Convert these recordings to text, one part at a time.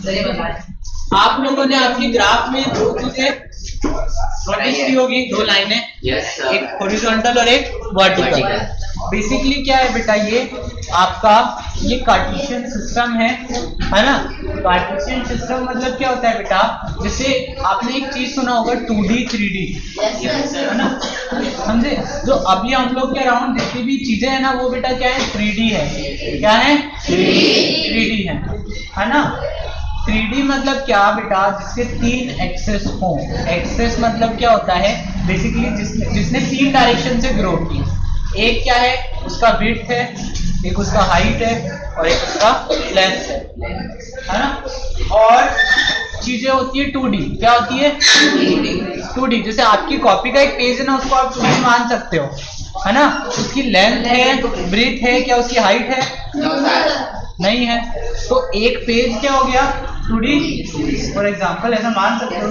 आप लोगों ने आपकी ग्राफ में दो चीजें नोटिस की होगी, दो लाइनें, एक हॉरिजॉन्टल और एक वर्टिकल। बेसिकली क्या है बेटा, ये आपका ये कार्टेशियन सिस्टम है ना। कार्टेशियन सिस्टम मतलब क्या होता है बेटा, जैसे आपने एक चीज सुना होगा 2D 3D, है ना, समझे। जो अभी हम लोग के अराउंड जितनी भी चीजें हैं ना, वो बेटा क्या है, 3D है। क्या है, 3D है ना। 3D मतलब क्या बेटा, जिसके 3 एक्सेस हो। एक्सेस मतलब क्या होता है, बेसिकली जिसने 3 डायरेक्शन से ग्रो की। एक क्या है, उसका विड्थ है, एक उसका हाइट है और एक उसका लेंथ है ना। और चीजें होती है 2D, क्या होती है 2D। जैसे आपकी कॉपी का एक पेज है ना, उसको आप 2D मान सकते हो, है ना। उसकी लेंथ है, ब्रेथ है, क्या उसकी हाइट है, नहीं है। तो एक पेज क्या हो गया 2D, फॉर एग्जाम्पल ऐसा मान सकते हो।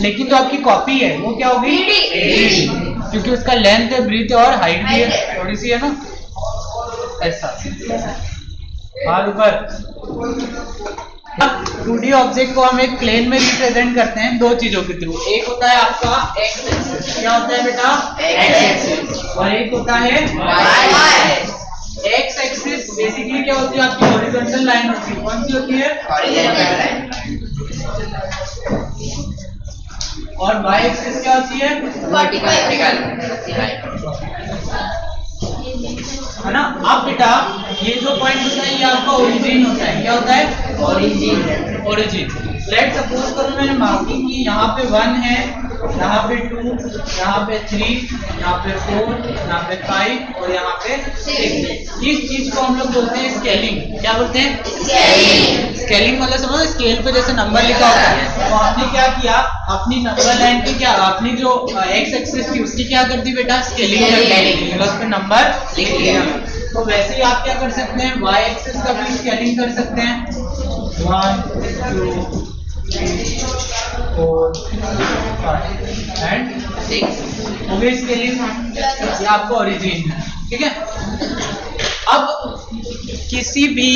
लेकिन जो आपकी कॉपी है वो क्या होगी 3D, क्योंकि उसका लेंथ है, ब्रीथ है और हाइट भी है, थोड़ी सी है ना, ऐसा। हाल ऊपर 2D ऑब्जेक्ट को हम एक प्लेन में रिप्रेजेंट करते हैं दो चीजों के थ्रू। एक होता है आपका एक्स एक्सिस, क्या होता है बेटा, एक्स एक्सिस, और एक होता है Y axis. X axis basically क्या होती है, आपकी हॉरिजॉन्टल लाइन होती है। कौन सी होती है, हॉरिजॉन्टल लाइन। और वाई एक्सिस क्या होती है, वर्टिकल, है ना। अब बेटा ये जो पॉइंट होता है, ये आपका ओरिजिन होता है। क्या होता है, ओरिजिन। ओरिजिन लेट सपोज करो मैंने मार्किंग की, यहाँ पे 1 है, यहाँ पे 2, यहाँ पे 3, यहाँ पे 4, यहाँ पे 5 और यहाँ पे 6। इस चीज को हम लोग बोलते हैं स्केलिंग। क्या बोलते हैं, स्केलिंग। स्केलिंग मतलब समझो, स्केल पे जैसे नंबर लिखा होता है, तो आपने क्या किया, अपनी नंबर लाइन की क्या, अपनी जो एक्स एक्सिस थी उसकी क्या कर दी बेटा, स्केलिंग कर दी, उस पे नंबर लिख लिया। तो वैसे ही आप क्या कर सकते हैं, वाई एक्सिस का भी स्केलिंग कर सकते हैं। 1 2 3 4 5 एंड 6 हो गई स्केलिंग। ये आपका ओरिजिन है, ठीक है। अब किसी भी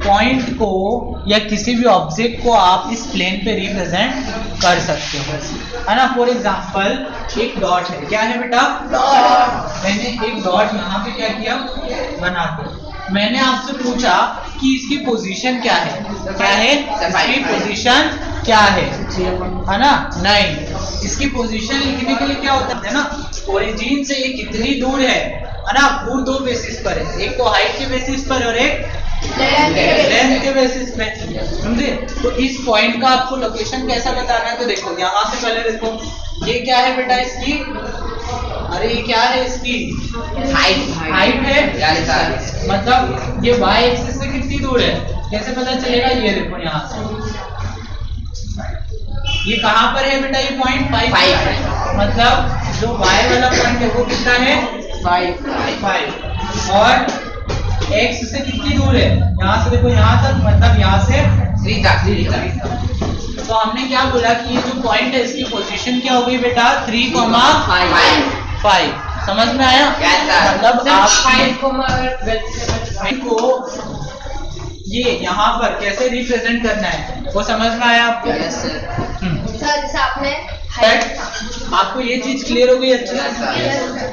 पॉइंट को या किसी भी ऑब्जेक्ट को आप इस प्लेन पे रिप्रेजेंट कर सकते हो, है ना। फॉर एग्जांपल एक डॉट है, क्या है बेटा, डॉट। मैंने एक डॉट यहाँ पे क्या किया, बना दिया। मैंने आपसे पूछा कि इसकी पोजीशन क्या है, क्या है इसकी पोजीशन क्या है ना। नहीं, इसकी पोजीशन लिखने के लिए क्या होता है ना, ओरिजिन से ये कितनी दूर है ना, वो दो बेसिस पर है। एक तो हाइट के बेसिस पर और एक लेंथ के बेसिस पे, समझे। तो इस पॉइंट का आपको लोकेशन कैसा बताना है, तो देखो यहाँ से पहले देखो, ये क्या है बेटा इसकी, अरे ये क्या है इसकी हाइट है, मतलब ये वाई एक्सिस से कितनी दूर है, कैसे पता चलेगा, ये देखो यहाँ से ये कहाँ पर है बेटा, ये पॉइंट 5, मतलब जो वाई वाला पॉइंट है वो कितना है 5 और एक्स से कितनी दूर है, यहाँ से देखो यहाँ तक, मतलब यहाँ से 3 तक। तो हमने क्या बोला कि ये जो पॉइंट है इसकी पोजीशन क्या हो गई बेटा 3,5। समझ में आया, मतलब आप 5 को ये यहाँ पर कैसे रिप्रेजेंट करना है वो समझ में आया आपको। Yes sir. जैसे आपने आपको ये चीज क्लियर हो गई अच्छे से,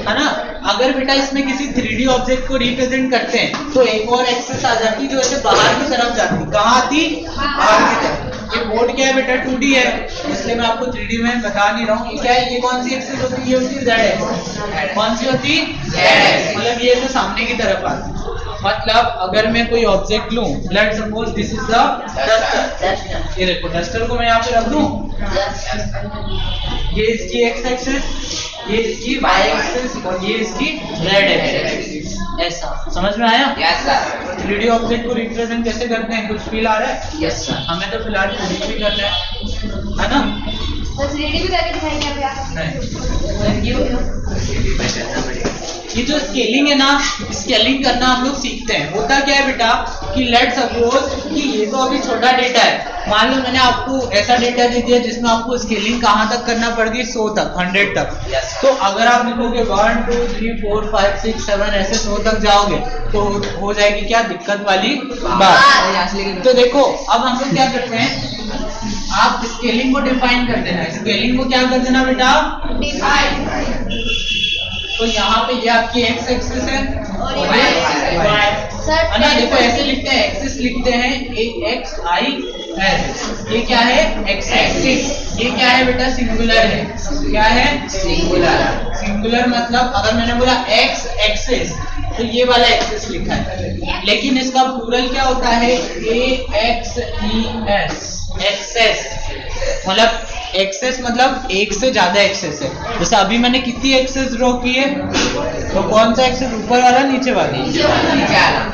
है ना। अगर बेटा इसमें किसी 3D ऑब्जेक्ट को रिप्रेजेंट करते हैं तो एक और एक्सिस आ जाती जो ऐसे बाहर की तरफ जाती, कहाँ आती, बाहर की तरफ। ये बोर्ड क्या है बेटा 2D है, इसलिए मैं आपको 3D में बता नहीं रहा हूँ। ये क्या है, ये कौन सी एक्सिस होती है, ये होती है Z एक्सिस। कौन सी होती, Z एक्सिस, मतलब ये तो सामने की तरफ आती। मतलब अगर मैं कोई ऑब्जेक्ट लूं, let's suppose this is the duster, ये देखो डस्टर को मैं यहाँ पे रख दूं, ये इसकी एक्स एक्सिस, ये इसकी वाई एक्सिस और ये इसकी जेड एक्सिस। ऐसा समझ में आया। Yes sir. 3D ऑब्जेक्ट को रिप्रेजेंट कैसे करते हैं, कुछ फील आ रहा है। Yes sir. हमें तो फिलहाल 2D भी करना है ना। तो 3D भी करके दिखाएंगे अभी आप। ये जो स्केलिंग है ना, स्केलिंग करना हम लोग सीखते हैं। होता क्या है बेटा कि लेट सपोज कि ये तो अभी छोटा डेटा है, मान लो मैंने आपको ऐसा डेटा दे दिया जिसमें आपको स्केलिंग कहाँ तक करना पड़ेगी, 100 तक, 100 तक। तो अगर आप लिखोगे 1 2 3 4 5 6 7 ऐसे 100 तक जाओगे तो हो जाएगी क्या दिक्कत वाली बात। तो देखो अब हम लोग क्या करते हैं, आप स्केलिंग को डिफाइन कर देना। स्केलिंग को क्या कर देना बेटा? डिफाइन। तो यहाँ पे ये आपकी एक्स एक्सिस है और और ये ये Y। वाई। सर, है ना, देखो ऐसे लिखते हैं, एक्सिस लिखते हैं एक्स आई एस। ये क्या है? X axis. ये क्या है बेटा? सिंगुलर है। क्या है? सिंगुलर। सिंगुलर मतलब अगर मैंने बोला एक्स एक्सिस तो ये वाला एक्सिस लिखा है, लेकिन इसका प्लूरल क्या होता है? ए एक्स ई एस। एक्सेस मतलब एक्सेस मतलब एक से ज्यादा एक्सेस है। जैसे अभी मैंने कितनी एक्सेस ड्रॉ की है, तो कौन सा एक्सेस? ऊपर वाला नीचे वाला? नीचे वाला,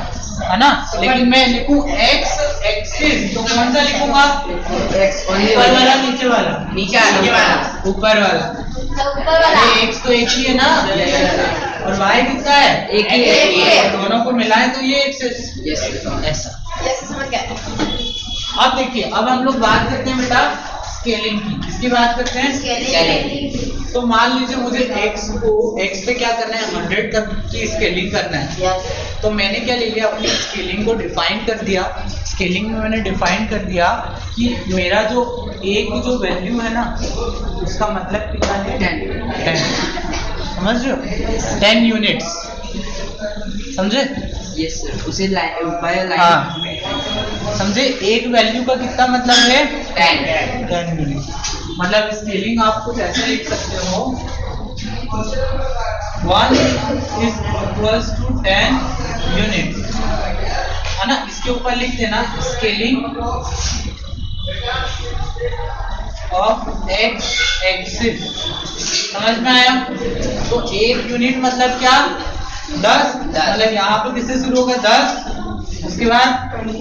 है ना। लेकिन मैं लिखूं एक्स एक्सिस तो कौन सा लिखूंगा? ऊपर वाला नीचे वाला? नीचे वाला। ऊपर वाला। ऊपर वाला। ये एक्स तो एक ही है ना, और वाई कितना है? एक ही है। दोनों को मिलाएं तो ये एक्सेस। ऐसा यस, समझ गए। अब देखिए, अब हम लोग बात करते हैं बेटा स्केलिंग की। किसकी बात करते हैं? स्केलिंग। तो मान लीजिए मुझे x को x पे क्या करना है? 100 तक की स्केलिंग करना है। तो मैंने क्या ले लिया? अपनी स्केलिंग को डिफाइन कर दिया। स्केलिंग में मैंने डिफाइन कर दिया कि मेरा जो a की जो वैल्यू है ना, उसका मतलब कितना है? 10। समझ रहे हो? 10 यूनिट्स। समझे? यस सर, उसे लाइन हाँ, समझे? एक वैल्यू का कितना मतलब है? 10 यूनिट। मतलब स्केलिंग आप कुछ ऐसे लिख सकते हो, 1 is equals to 10 यूनिट, है ना। इसके ऊपर लिख देना स्केलिंग ऑफ एक्स एक्सिस। समझ में आया? तो एक यूनिट मतलब क्या? 10। मतलब यहाँ पे किससे शुरू होगा? 10, उसके बाद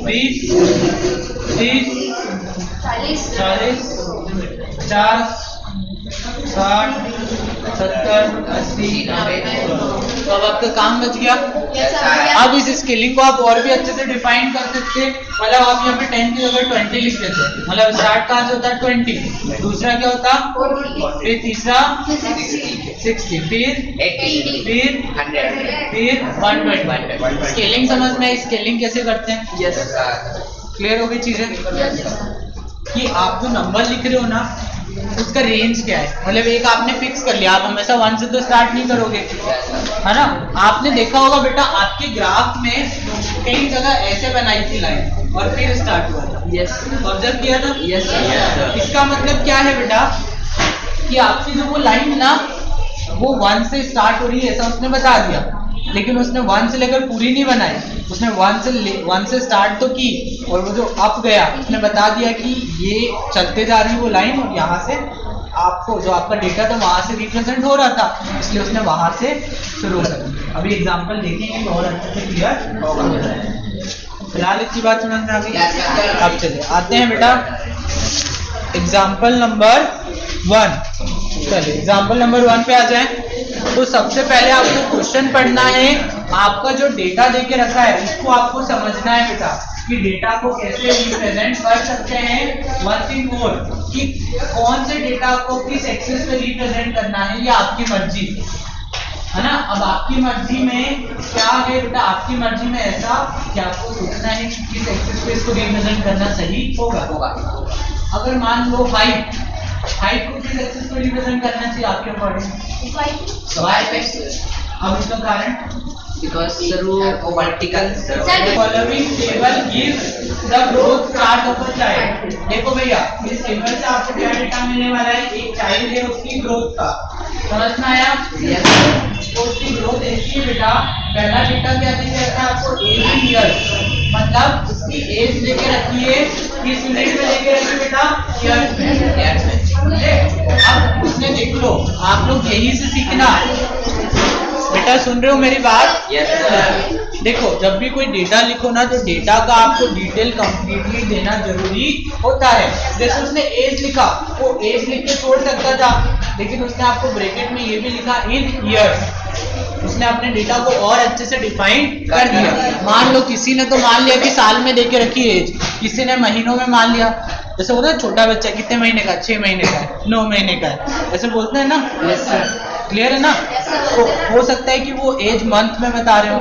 20, 30, 40, 50, 60, 70, 80, 90। तो अब आपका काम बच गया। अब इस स्केलिंग को आप और भी अच्छे से डिफाइन कर सकते हैं। मतलब आप यहाँ पे 10 की जगह 20 लिख देते हैं। मतलब स्टार्ट कहाँ से होता है? 20। दूसरा क्या होता? 40, फिर तीसरा 60, फिर 80, फिर 100। फिर 120। स्केलिंग समझ में आई? स्केलिंग कैसे करते हैं? Yes sir. क्लियर हो गई चीजें? कि आप जो नंबर लिख रहे हो ना, उसका रेंज क्या है? मतलब एक आपने फिक्स कर लिया, आप हमेशा 1 से तो स्टार्ट नहीं करोगे, है ना। आपने देखा होगा बेटा आपके ग्राफ में कई जगह ऐसे बनाई थी लाइन और फिर स्टार्ट हुआ था। यस ऑब्जर्व किया था? Yes sir. इसका मतलब क्या है बेटा कि आपकी जो वो लाइन ना, वो 1 से स्टार्ट हो रही है ऐसा उसने बता दिया, लेकिन उसने 1 से लेकर पूरी नहीं बनाई। उसने 1 से स्टार्ट तो की, और वो जो अप गया उसने बता दिया कि ये चलते जा रही है वो लाइन, और यहाँ से आपको जो आपका डेटा था वहां से रिप्रेजेंट हो रहा था, इसलिए उसने वहां से शुरू कर। अभी एग्जांपल देखेंगे तो और अच्छे से क्लियर होगा। फिलहाल इतनी बात समझ में आ गई? अब चलिए आते हैं बेटा एग्जाम्पल नंबर 1। चलिए एग्जाम्पल नंबर 1 पे आ जाए। तो सबसे पहले आपको क्वेश्चन पढ़ना है। आपका जो डेटा देके रखा है उसको आपको समझना है बेटा कि डेटा को कैसे रिप्रेजेंट कर सकते हैं। वन थिंग मोर कि कौन से डेटा को किस एक्सिस पे रिप्रेजेंट करना है, ये आपकी मर्जी है ना। अब आपकी मर्जी में क्या है बेटा? आपकी मर्जी में ऐसा कि आपको सोचना है कि किस एक्सिस पे इसको रिप्रेजेंट करना सही होगा। अगर मान लो हाइट को किस एक्सिस पे रिप्रेजेंट करना चाहिए आपके अकॉर्डिंग? Y axis. अब इसका कारण बिकॉज सर वो vertical following table gives the growth chart of a child. देखो भैया इस टेबल से आपको क्या डेटा मिलने वाला है? एक चाइल्ड है उसकी ग्रोथ का। समझ में आया? तो उसकी ग्रोथ ऐसी है बेटा। पहला डेटा क्या दे रखा है आपको? 18 ईयर्स, मतलब उसकी एज लेके रखी है किस यूनिट में लेके रखी बेटा? ईयर्स में। अब उसने देख लो, आप लोग यही से सीखना बेटा। सुन रहे हो मेरी बात? Yes sir. देखो जब भी कोई डेटा लिखो ना, तो डेटा का आपको डिटेल कंप्लीटली देना जरूरी होता है। जैसे उसने एज लिखा, वो एज लिख के छोड़ सकता था, लेकिन उसने आपको ब्रैकेट में ये भी लिखा इन ईयर्स। उसने अपने डेटा को और अच्छे से डिफाइन कर दिया। मान लो किसी ने तो मान लिया कि साल में देके रखी एज, किसी ने महीनों में मान लिया। जैसे होता है छोटा बच्चा कितने महीने का? 6 महीने का है, 9 महीने का है, ऐसे बोलते हैं ना। Yes sir. क्लियर है ना? तो हो सकता है कि वो एज मंथ में बता रहे हो,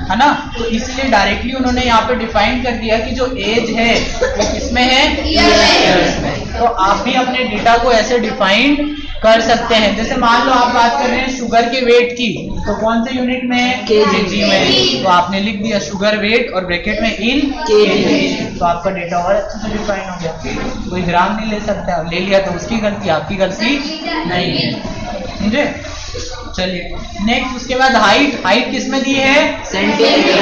है ना। तो इसलिए डायरेक्टली उन्होंने यहाँ पे डिफाइन कर दिया कि जो एज है वो किसमें है? ईयर्स में। तो आप भी अपने डेटा को ऐसे डिफाइन कर सकते हैं। जैसे मान लो आप बात कर रहे हैं शुगर के वेट की, तो कौन से यूनिट में? केजी में। तो आपने लिख दिया शुगर वेट और ब्रैकेट में इन केजी, तो आपका डेटा और अच्छे से डिफाइन हो गया। कोई ग्राम नहीं ले सकता, ले लिया तो उसकी गलती, आपकी गलती नहीं है, समझे? चलिए नेक्स्ट, उसके बाद हाइट। हाइट किस में दी है? सेंटीमीटर।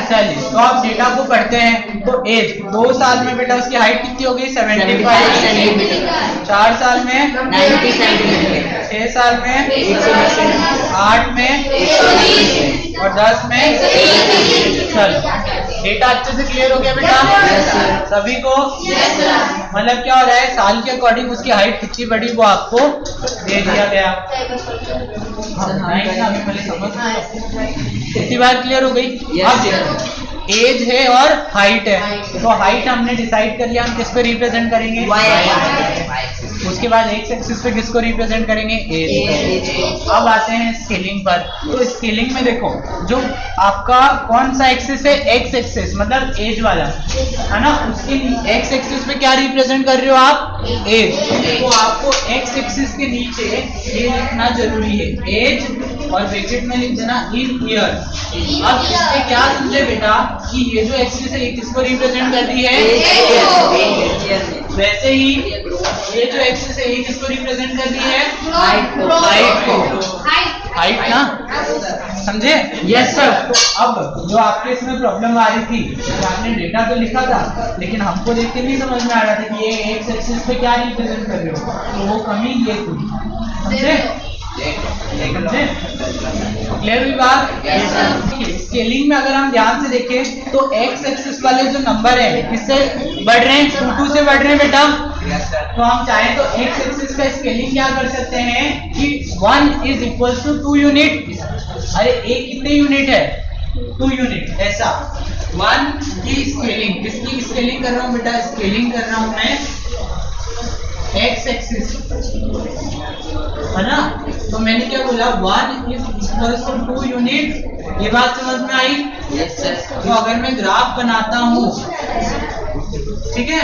चलिए तो आप डेटा को पढ़ते हैं। तो एज 2 साल में बेटा उसकी हाइट कितनी हो गई? 75 सेंटीमीटर। 4 साल में 90 सेंटीमीटर। 6 साल में 120। 8 में 120 और 10 में। चलो डेटा अच्छे से क्लियर हो गया बेटा? सभी को? मतलब क्या हो रहा है, साल के अकॉर्डिंग उसकी हाइट कितनी बड़ी वो आपको दे दिया गया। इतनी बार क्लियर हो गई? अब देखो एज है और हाइट है, तो हाइट हमने डिसाइड कर लिया हम किस पे रिप्रेजेंट करेंगे? उसके बाद एक्स एक्सिस पे किसको रिप्रेजेंट करेंगे? एज। अब आते हैं स्केलिंग पर। तो स्केलिंग में देखो जो आपका कौन सा एक्सिस है? एक्स एक्सिस, मतलब एज वाला है ना, उसके एक्स एक्सिस पे क्या रिप्रेजेंट कर रहे हो आप? एज। तो आपको एक्स एक्सिस के नीचे ये लिखना जरूरी है, एज, और ब्रैकेट में लिख देना इन ईयर। अब इससे क्या समझे बेटा कि ये जो एक्सिस है ये किसको रिप्रेजेंट कर रही है? वैसे ही ये जो एक्सिस है ये किसको रिप्रेजेंट कर रही है? हाइट को। हाइट ना, समझे? Yes sir. तो अब जो आपके इसमें प्रॉब्लम आ रही थी, तो आपने डेटा तो लिखा था लेकिन हमको देख के नहीं समझ में आ रहा था कि ये एक्स एक्सिस पे क्या रिप्रेजेंट कर रहे हो, तो वो कमी ये थी, समझे? क्लियर हुई बात? स्केलिंग में अगर हम ध्यान से देखें तो एक्स एक्सिस वाले जो नंबर है किससे बढ़ रहे हैं? 2 से बढ़ रहे हैं बेटा। तो हम चाहें तो एक्स एक्सिस का स्केलिंग क्या कर सकते हैं कि 1 इज इक्वल टू 2 यूनिट। अरे एक कितने यूनिट है? 2 यूनिट। ऐसा 1 की स्केलिंग, किसकी स्केलिंग कर रहा हूँ बेटा? स्केलिंग कर रहा हूँ मैं एक्स एक्सिस, है ना। तो मैंने क्या बोला? 1 इज इक्वल टू 2 यूनिट। ये बात समझ में आई? Yes sir. तो अगर मैं ग्राफ बनाता हूँ, ठीक है,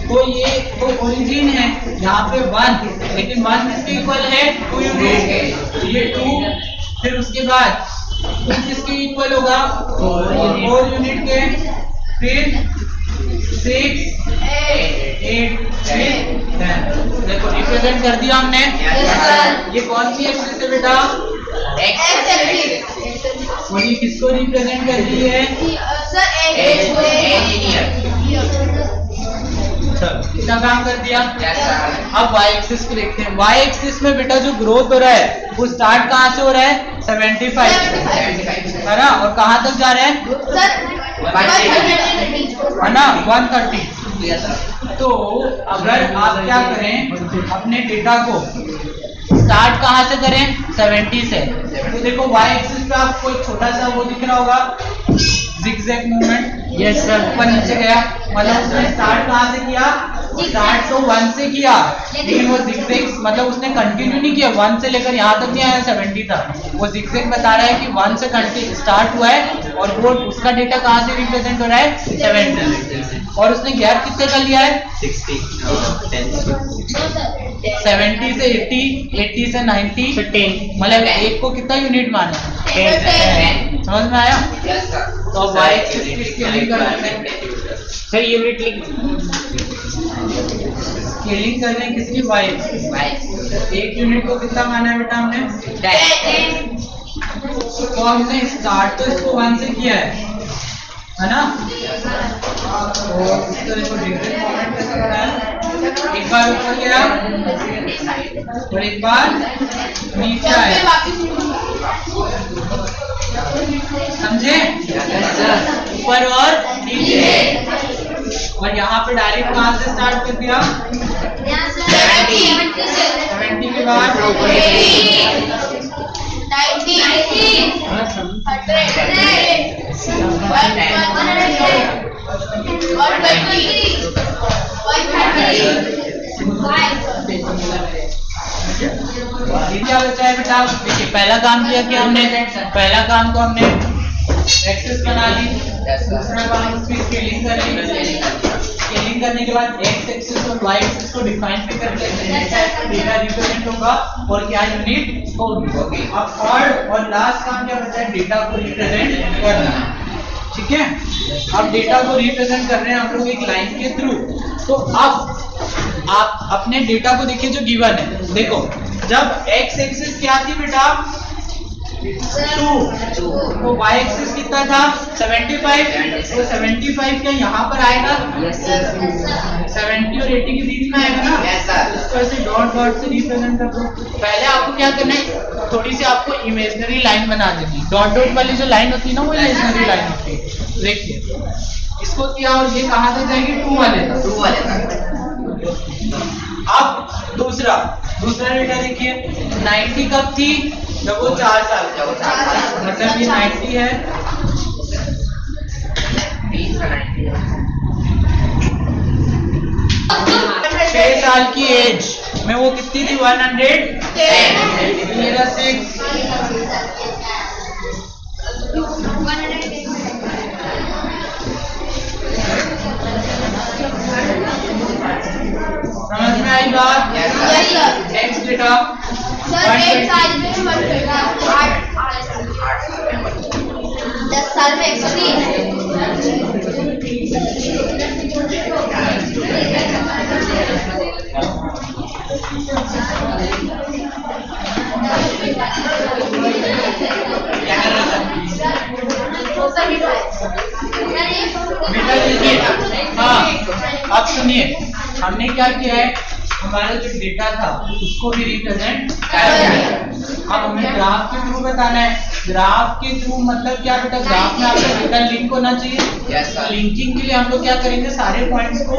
तो ये तो ओरिजिन है यहाँ पे 1, लेकिन 1 किसके इक्वल है? 2 यूनिट। ये 2, फिर उसके बाद 2 किसके इक्वल होगा? 4 यूनिट के, फिर 6, 8, 10। देखो रिप्रेजेंट कर दिया हमने। ये कौन सी एक्सिस है बेटा? और ये किसको रिप्रेजेंट कर रही है? कितना काम कर दिया? अब वाई एक्सिस को देखते हैं। वाई एक्सिस में बेटा जो ग्रोथ हो रहा है वो स्टार्ट कहाँ से हो रहा है? 75 है ना, और कहाँ तक जा रहा है? है ना, 130। तो अगर आप क्या करें, अपने डेटा को स्टार्ट कहाँ से करें? 70 से। तो देखो वाई एक्सिस पे आपको एक छोटा सा वो दिख रहा होगा, जिगजैग मूवमेंट। Yes sir. ऊपर नीचे गया, मतलब उसने स्टार्ट कहाँ से किया? स्टार्ट तो 1 से किया, लेकिन वो जिगजैग मतलब उसने कंटिन्यू नहीं किया, 1 से लेकर यहाँ तक नहीं आया, 70 था। वो जिगजैग बता रहा है कि 1 से स्टार्ट हुआ है और वो उसका डेटा कहाँ से रिप्रेजेंट हो रहा है? 70। और उसने गैप कितने का लिया है? 60। 70 से 80, 80 से 90, 15। मतलब एक को कितना यूनिट माना? 10। समझ में आया? तो वाई एक्सिस की स्केलिंग कर रहे हैं सर, यूनिट स्केलिंग कर रहे हैं किसकी? Y axis. एक यूनिट को कितना माना है बेटा हमने? 10। तो हमने स्टार्ट तो इसको 1 से किया है ना। तो इस तरह को डिफरेंट फॉर्मेट कैसे बनाया? एक बार ऊपर गया और एक बार नीचे आया, समझे? ऊपर और नीचे। और यहाँ पे डायरेक्ट कहाँ से स्टार्ट कर दिया? 70 के बाद 130। क्या बचा है बेटा? देखिए पहला काम किया कि हमने पहला काम तो हमने एक्सिस बना ली, दूसरा काम उसकी स्केलिंग कर ली। स्केलिंग डिफाइन करने के बाद x एक्सिस और y एक्सिस को डिफाइन पे करके डेटा रिप्रेजेंट होगा और क्या यूनिट होगी। अब थर्ड और लास्ट काम क्या बचा है, डेटा को रिप्रेजेंट करना। ठीक है, अब डेटा को रिप्रेजेंट कर रहे हैं हम लोग एक लाइन के थ्रू। तो अब आप अपने डेटा को देखिए जो गिवन है। देखो जब x एक्सिस क्या थी बेटा 2, तो y एक्सिस कितना था 75, तो 75 क्या यहाँ पर आएगा, Yes, sir. 70 और 80 के बीच में आएगा ना। Yes, sir. इसको ऐसे डॉट डॉट से रिप्रेजेंट कर दो। पहले आपको क्या करना है, थोड़ी सी आपको इमेजिनरी लाइन बना देनी है। डॉट डॉट वाली जो लाइन होती है ना वो इमेजिनरी लाइन होती है। देखिए इसको किया और ये कहाँ तक जाएगी 2 वाले तक। 2 वाले तक। अब दूसरा डेटा देखिए 90 कब थी, जब वो 4 साल का, मतलब ये 90 है 20 का 90 6 साल की एज में वो कितनी थी 110 मेरा 6। समझ में आई बात। Yes, sir. Next data sir 1 साल में 10 साल में 120। बेटा देखिए, हाँ अब सुनिए हमने क्या किया है, हमारा जो डेटा था उसको भी रिप्रेजेंट कर दिया। अब हमें ग्राफ के थ्रू बताना है। ग्राफ के थ्रू मतलब क्या बेटा, ग्राफ में आपका डेटा लिंक होना चाहिए। Yes, sir. लिंकिंग के लिए हम लोग क्या करेंगे, सारे पॉइंट्स को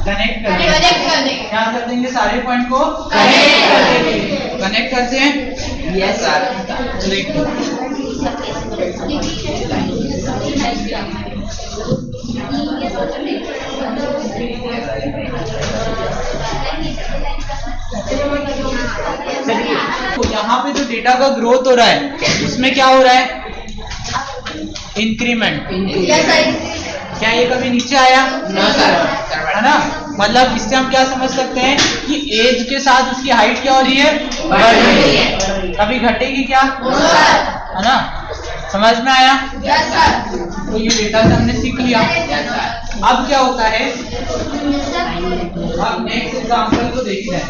कनेक्ट कर देंगे। कनेक्ट कर देंगे। क्या कर देंगे, सारे पॉइंट को Connect कर देंगे। कनेक्ट करते हैं। Yes, sir. देखिए तो यहाँ पे जो डेटा का ग्रोथ हो रहा है उसमें क्या हो रहा है, इंक्रीमेंट। Yes, sir. क्या ये कभी नीचे आया, No, sir. है ना। मतलब इससे हम क्या समझ सकते हैं कि एज के साथ उसकी हाइट क्या हो रही है, बढ़ रही है। कभी घटेगी क्या, No, sir. है ना। समझ में आया। Yes, sir. तो ये डेटा से हमने सीख लिया। अब क्या होता है, अब नेक्स्ट एग्जांपल को देखते हैं।